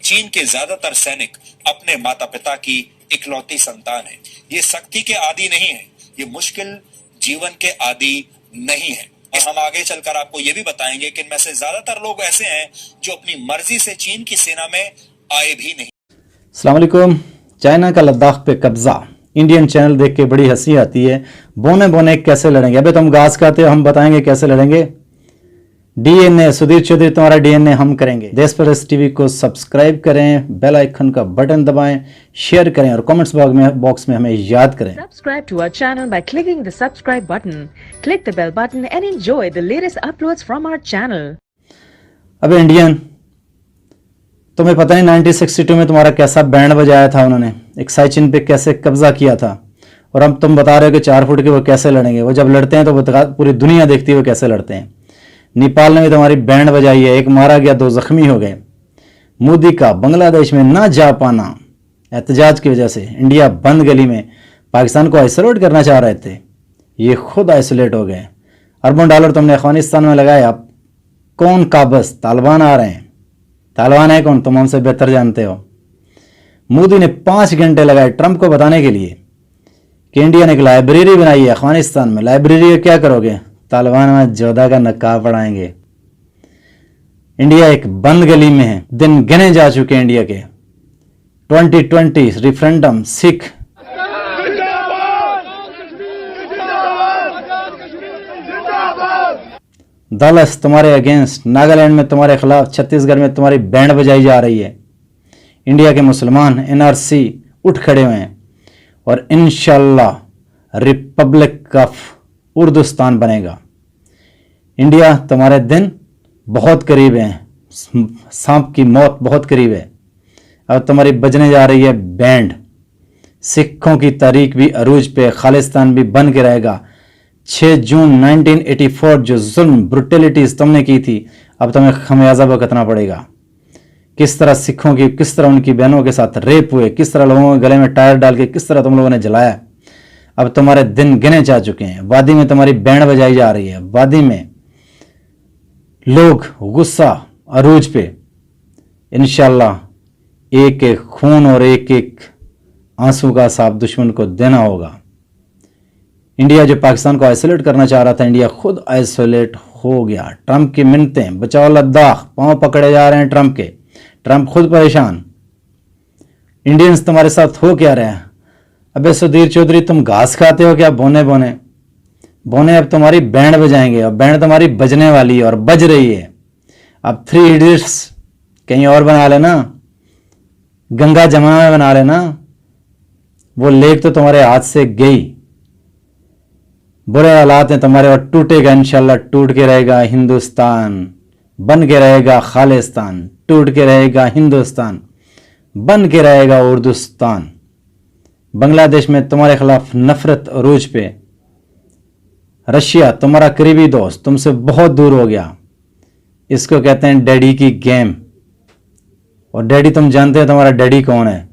चीन के ज्यादातर सैनिक अपने माता पिता की इकलौती संतान है। ये सख्ती के आदी नहीं है, ये मुश्किल जीवन के आदी नहीं है। और हम आगे चलकर आपको ये भी बताएंगे कि इनमें से ज्यादातर लोग ऐसे हैं जो अपनी मर्जी से चीन की सेना में आए भी नहीं। अस्सलाम वालेकुम। चाइना का लद्दाख पे कब्जा, इंडियन चैनल देख के बड़ी हंसी आती है। बोने बोने कैसे लड़ेंगे? अबे तुम घास खाते हो, हम बताएंगे कैसे लड़ेंगे। डीएनए सुधीर चौधरी तुम्हारा डीएनए हम करेंगे। देश परस्त टीवी को सब्सक्राइब करें, बेल आइकन का बटन दबाएं, शेयर करें और कमेंट्स बॉक्स में हमें याद करें। Subscribe to our channel by clicking the subscribe button. Click the bell button and enjoy the latest uploads from our channel. अबे इंडियन, तुम्हें पता नहीं 1962 में तुम्हारा कैसा बैंड बजाया था उन्होंने, एक साइचिन पे कैसे कब्जा किया था। और अब तुम बता रहे हो कि 4 फुट के वो कैसे लड़ेंगे। वो जब लड़ते हैं तो पूरी दुनिया देखती है वो कैसे लड़ते हैं। नेपाल ने भी तुम्हारी बैंड बजाई है, एक मारा गया 2 जख्मी हो गए। मोदी का बांग्लादेश में ना जा पाना एहतजाज की वजह से इंडिया बंद गली में पाकिस्तान को आइसोलेट करना चाह रहे थे, ये खुद आइसोलेट हो गए। अरबों डॉलर तुमने अफगानिस्तान में लगाए। अब कौन काबस? तालिबान आ रहे हैं। तालिबान है कौन? तुम हमसे बेहतर जानते हो। मोदी ने 5 घंटे लगाए ट्रंप को बताने के लिए कि इंडिया ने एक लाइब्रेरी बनाई है अफगानिस्तान में। लाइब्रेरी क्या करोगे? तालिबान में जोधा का नकाब पढ़ाएंगे। इंडिया एक बंद गली में है, दिन गिने जा चुके हैं इंडिया के। 2020 रिफरेंडम, सिख दलस तुम्हारे अगेंस्ट, नागालैंड में तुम्हारे खिलाफ, छत्तीसगढ़ में तुम्हारी बैंड बजाई जा रही है। इंडिया के मुसलमान एनआरसी उठ खड़े हुए हैं और इंशाल्लाह रिपब्लिक ऑफ उर्दुस्तान बनेगा। इंडिया तुम्हारे दिन बहुत करीब है, सांप की मौत बहुत करीब है। अब तुम्हारी बजने जा रही है बैंड। सिखों की तारीख भी अरूज पे, खालिस्तान भी बन के रहेगा। 6 जून 1984 जो जुल्म ब्रुटलिटीज तुमने की थी, अब तुम्हें खमियाजा भुगतना पड़ेगा। किस तरह सिखों की, किस तरह उनकी बहनों के साथ रेप हुए, किस तरह लोगों के गले में टायर डाल के किस तरह तुम लोगों ने जलाया। अब तुम्हारे दिन गिने जा चुके हैं। वादी में तुम्हारी बैंड बजाई जा रही है। वादी में लोग गुस्सा अरूज पे। इंशाल्लाह एक एक खून और एक एक आंसू का हिसाब दुश्मन को देना होगा। इंडिया जो पाकिस्तान को आइसोलेट करना चाह रहा था, इंडिया खुद आइसोलेट हो गया। ट्रंप की मिन्नतें, बचाओ लद्दाख, पांव पकड़े जा रहे हैं ट्रंप के। ट्रंप खुद परेशान। इंडियंस तुम्हारे साथ हो क्या रहे हैं? अबे सुधीर चौधरी, तुम घास खाते हो क्या? बोने बोने बोने अब तुम्हारी बैंड बजाएंगे और बैंड तुम्हारी बजने वाली है और बज रही है। अब 3 इडियट्स कहीं और बना लेना, गंगा जमुना में बना लेना। वो लेक तो तुम्हारे हाथ से गई। बुरे हालात हैं तुम्हारे और टूटेगा इंशाल्लाह। टूट के रहेगा हिंदुस्तान, बन के रहेगा खालिस्तान। टूट के रहेगा हिंदुस्तान, बन के रहेगा उर्दुस्तान। बांग्लादेश में तुम्हारे खिलाफ नफरत अरूज पे। रशिया तुम्हारा करीबी दोस्त तुमसे बहुत दूर हो गया। इसको कहते हैं डैडी की गेम। और डैडी तुम जानते हो तुम्हारा डैडी कौन है?